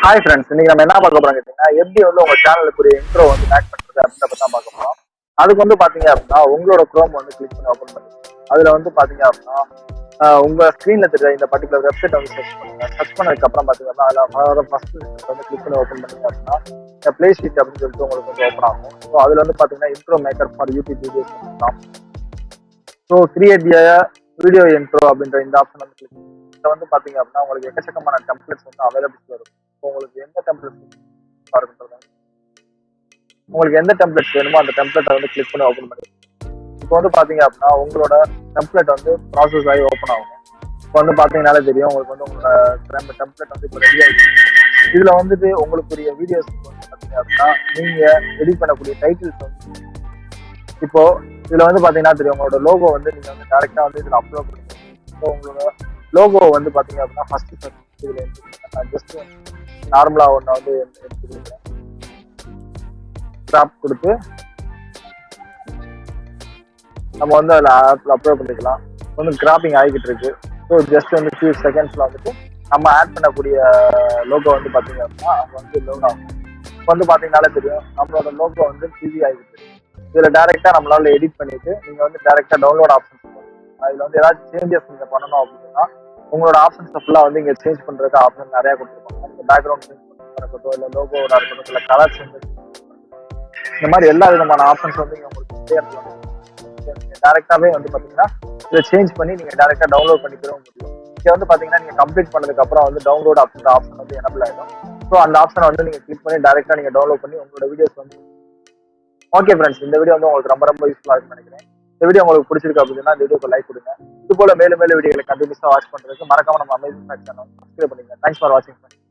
Hi friends, இன்னைக்கு நம்ம என்ன பார்க்க போறோம் கேட்டீங்கன்னா, எப்படி வந்து உங்க சேனலுக்கு ஒரு இன்ட்ரோ வந்து மேக் பண்றது அப்படின்றத பத்தி தான் பார்க்க போறோம். அதுக்கு வந்து பாத்தீங்க அப்படின்னா, உங்களோட குரோம் வந்து கிளிக் பண்ணி ஓப்பன் பண்ணுங்க. அதுல வந்து பாத்தீங்க அப்படின்னா, உங்க ஸ்கிரீன்ல தெரிய இந்த பர்டிகுலர் வெப்சைட் வந்து சர்ச் பண்ணுங்க. சர்ச் பண்ணதுக்கு அப்புறம் பாத்தீங்கன்னா, அதுல ஃபர்ஸ்ட் வந்து கிளிக் பண்ணி ஓப்பன் பண்ணீங்க அப்படின்னா, பிளே ஷீட் அப்படின்னு சொல்லிட்டு உங்களுக்கு வந்து ஓப்பன் ஆகும். ஸோ அதுல வந்து பாத்தீங்கன்னா, intro maker for YouTube videos பண்ணலாம். ஸோ கிரியேட் வீடியோ இன்ட்ரோ அப்படின்ற இந்த ஆப்ஷன் வந்து கிளிக் பண்ணுங்க. இதில் வந்து பாத்தீங்க அப்படின்னா, உங்களுக்கு எக்கச்சக்கமான டெம்ப்ளேட்ஸ் வந்து அவைலபிள் இருக்கும். உங்களுக்கு எந்த டெம்ப்ளேட் உங்களுக்கு எந்த டெம்ப்ளேட் வேணுமோ அந்த டெம்ப்ளேட்டை வந்து கிளிக் பண்ணி ஓப்பன் பண்ணி இப்போ வந்து பாத்தீங்க அப்படின்னா உங்களோட டெம்ப்ளேட் வந்து ப்ராசஸ் ஆகி ஓப்பன் ஆகும். இப்போ வந்து பாத்தீங்கன்னாலே தெரியும் உங்களுக்கு வந்து உங்களோட டெம்ப்ளேட் வந்து இப்போ ரெடி ஆகிடுச்சு. இதுல வந்துட்டு உங்களுக்குரிய வீடியோஸ் வந்து பாத்தீங்க அப்படின்னா நீங்க எடிட் பண்ணக்கூடிய டைட்டில்ஸ் வந்து இப்போ இதுல வந்து பாத்தீங்கன்னா தெரியும் உங்களோட லோகோ வந்து நீங்க வந்து டேரக்டா வந்து இதுல அப்லோட் பண்ணுங்க. இப்போ உங்களோட லோகோ வந்து பாத்தீங்க அப்படின்னா ஃபர்ஸ்ட் இதுல ஜஸ்ட் நார்மலா ஒன்று வந்து எடுத்துக்கிறீங்க, கிராப் கொடுத்து நம்ம வந்து அதில் ஆப்பில் அப்லோட் பண்ணிக்கலாம். வந்து கிராப்பிங் ஆகிக்கிட்டு இருக்கு. ஸோ ஜஸ்ட் வந்து ஃபியூ செகண்ட்ஸில் வந்துட்டு நம்ம ஆட் பண்ணக்கூடிய லோகோ வந்து பார்த்தீங்க அப்படின்னா அங்கே வந்து லோட் ஆகும். இப்போ வந்து பார்த்தீங்கன்னாலே தெரியும் நம்மளோட லோகோ வந்து டிவி ஆகிக்கிட்டு இருக்கு. இதில் டேரெக்டாக நம்மளால எடிட் பண்ணிட்டு நீங்கள் வந்து டேரெக்டாக டவுன்லோட் ஆப்ஷன்ஸ் இதில் வந்து ஏதாச்சும் சேஞ்சஸ் நீங்கள் பண்ணணும் அப்படின்னா உங்களோட ஆப்ஷன்ஸை ஃபுல்லாக வந்து இங்கே சேஞ்ச் பண்ணுறதுக்கு ஆப்ஷன் நிறையா கொடுத்துருப்பாங்க. நீங்கள் பேக்ரவுண்ட் சேஞ்ச் பண்ணுறதா இருக்கட்டும், இல்லை லோகோவோட இருக்கட்டும், இல்லை கலர் சேஞ்சஸ், இந்த மாதிரி எல்லா விதமான ஆப்ஷன்ஸ் வந்து இங்கே உங்களுக்கு டேரக்டாவே வந்து பாத்தீங்கன்னா இதை சேஞ்ச் பண்ணி நீங்க டேரக்டா டவுன்லோட் பண்ணிக்கிறோம் முடியும். இங்க வந்து பாத்தீங்கன்னா நீங்க கம்ப்ளீட் பண்ணதுக்கு அப்புறம் வந்து டவுன்லோட் அப்படின்ற ஆப்ஷன் வந்து எனபிள் ஆயிடும். ஸோ அந்த ஆப்ஷனை வந்து நீங்க கிளிக் பண்ணி டேரக்டா நீங்க டவுன்லோட் பண்ணி உங்களோட வீடியோஸ் வந்து ஓகே ஃப்ரெண்ட்ஸ், இந்த வீடியோ வந்து உங்களுக்கு ரொம்ப ரொம்ப யூஸ்ஃபுல்லா இருக்குன்னு நினைக்கிறேன். இந்த வீடியோ உங்களுக்கு பிடிச்சிருக்கு அப்படின்னா இந்த வீடியோக்கு லைக் கொடுங்க. இது போல மேலும் மேலும் வீடியோகளை கண்டினியூஸா வாட்ச் பண்றதுக்கு மறக்காம நம்ம அமேசிங் ஃபேக்ட் சேனல் சப்ஸ்கிரைப் பண்ணுங்க. தேங்க்ஸ் ஃபார் வாட்சிங்.